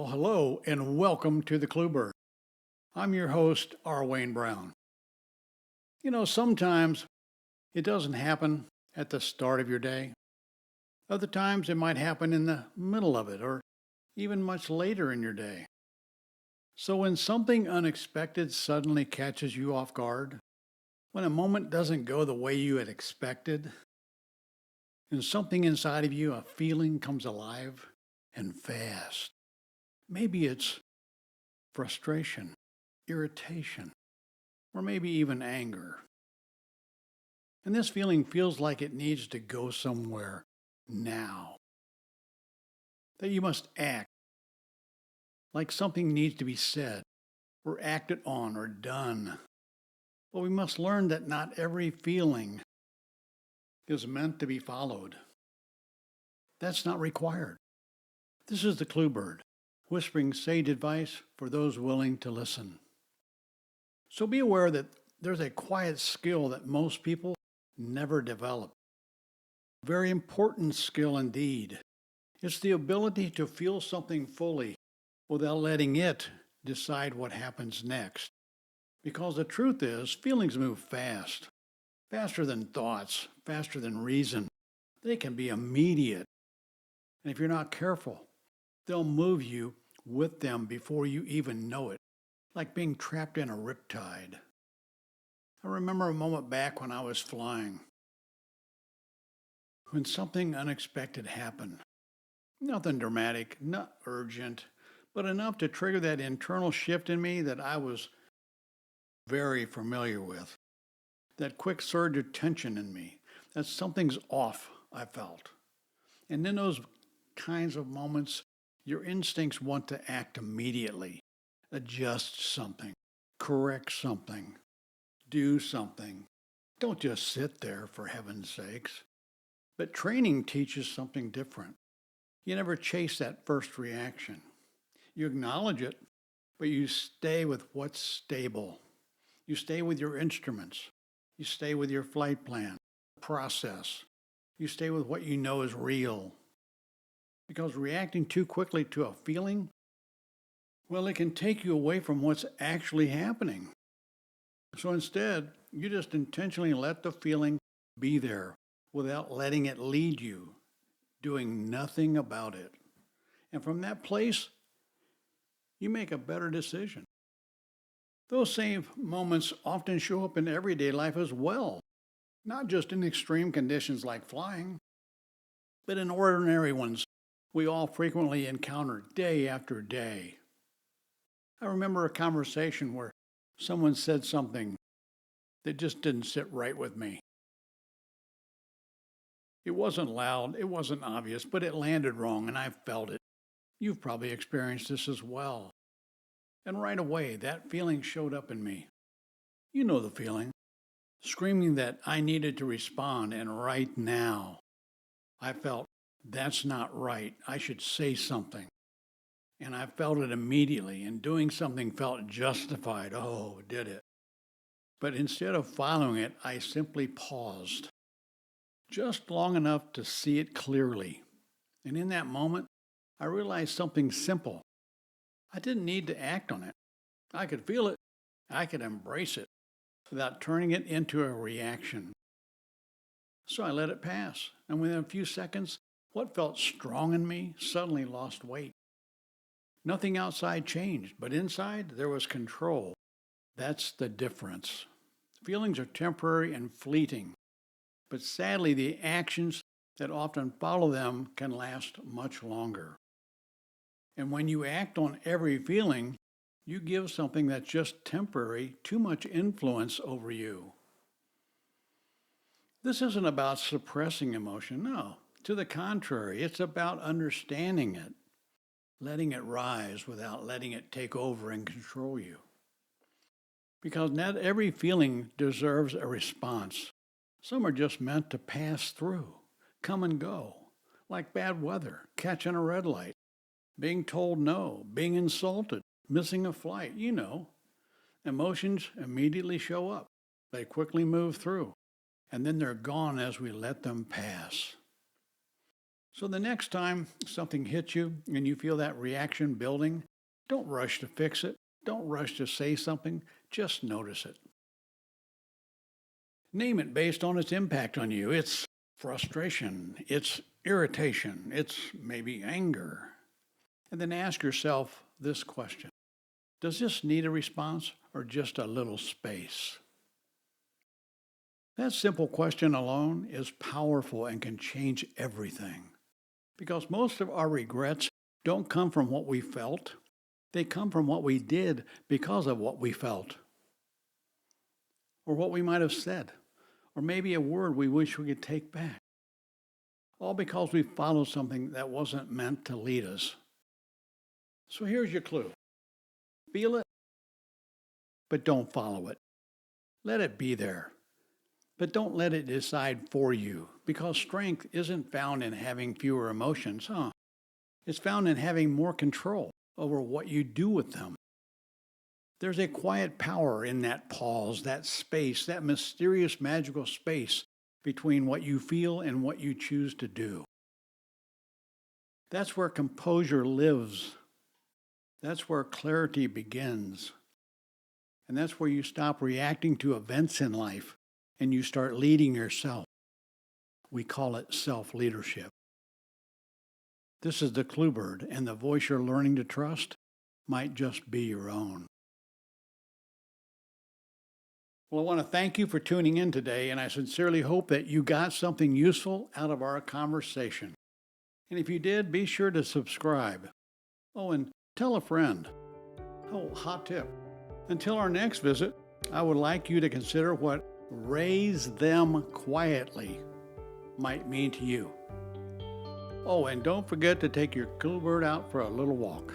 Well, hello and welcome to the Cluebird. I'm your host, R. Wayne Browne. Sometimes it doesn't happen at the start of your day. Other times it might happen in the middle of it or even much later in your day. So when something unexpected suddenly catches you off guard, when a moment doesn't go the way you had expected, and something inside of you, a feeling comes alive and fast. Maybe it's frustration, irritation, or maybe even anger. And this feeling feels like it needs to go somewhere now. That you must act, like something needs to be said, or acted on, or done. But we must learn that not every feeling is meant to be followed. That's not required. This is the Cluebird, whispering sage advice for those willing to listen. So be aware that there's a quiet skill that most people never develop. Very important skill indeed. It's the ability to feel something fully without letting it decide what happens next. Because the truth is, feelings move fast, faster than thoughts, faster than reason. They can be immediate. And if you're not careful, they'll move you with them before you even know it, like being trapped in a riptide. I remember a moment back when I was flying, when something unexpected happened. Nothing dramatic, not urgent, but enough to trigger that internal shift in me that I was very familiar with. That quick surge of tension in me, that something's off, I felt. And in those kinds of moments, your instincts want to act immediately, adjust something, correct something, do something. Don't just sit there, for heaven's sakes. But training teaches something different. You never chase that first reaction. You acknowledge it, but you stay with what's stable. You stay with your instruments. You stay with your flight plan, process. You stay with what you know is real. Because reacting too quickly to a feeling, well, it can take you away from what's actually happening. So instead, you just intentionally let the feeling be there without letting it lead you, doing nothing about it. And from that place, you make a better decision. Those same moments often show up in everyday life as well, not just in extreme conditions like flying, but in ordinary ones we all frequently encounter day after day. I remember a conversation where someone said something that just didn't sit right with me. It wasn't loud, it wasn't obvious, but it landed wrong and I felt it. You've probably experienced this as well. And right away, that feeling showed up in me. You know the feeling. Screaming that I needed to respond, and right now. I felt, that's not right. I should say something. And I felt it immediately, and doing something felt justified. Oh, did it? But instead of following it, I simply paused. Just long enough to see it clearly. And in that moment, I realized something simple. I didn't need to act on it. I could feel it. I could embrace it without turning it into a reaction. So I let it pass. And within a few seconds, what felt strong in me suddenly lost weight. Nothing outside changed, but inside there was control. That's the difference. Feelings are temporary and fleeting, but sadly the actions that often follow them can last much longer. And when you act on every feeling, you give something that's just temporary too much influence over you. This isn't about suppressing emotion, no. To the contrary, it's about understanding it, letting it rise without letting it take over and control you. Because not every feeling deserves a response. Some are just meant to pass through, come and go, like bad weather, catching a red light, being told no, being insulted, missing a flight, you know. Emotions immediately show up. They quickly move through, and then they're gone as we let them pass. So the next time something hits you and you feel that reaction building, don't rush to fix it. Don't rush to say something. Just notice it. Name it based on its impact on you. It's frustration, it's irritation, it's maybe anger. And then ask yourself this question: does this need a response or just a little space? That simple question alone is powerful and can change everything. Because most of our regrets don't come from what we felt, they come from what we did because of what we felt, or what we might have said, or maybe a word we wish we could take back. All because we followed something that wasn't meant to lead us. So here's your clue: feel it, but don't follow it. Let it be there, but don't let it decide for you, because strength isn't found in having fewer emotions, It's found in having more control over what you do with them. There's a quiet power in that pause, that space, that mysterious magical space between what you feel and what you choose to do. That's where composure lives. That's where clarity begins. And that's where you stop reacting to events in life and you start leading yourself. We call it self-leadership. This is the clue bird, and the voice you're learning to trust might just be your own. Well, I want to thank you for tuning in today, and I sincerely hope that you got something useful out of our conversation. And if you did, be sure to subscribe. Oh, and tell a friend. Oh, hot tip. Until our next visit, I would like you to consider what "raise them quietly" might mean to you. Oh, and don't forget to take your cool bird out for a little walk.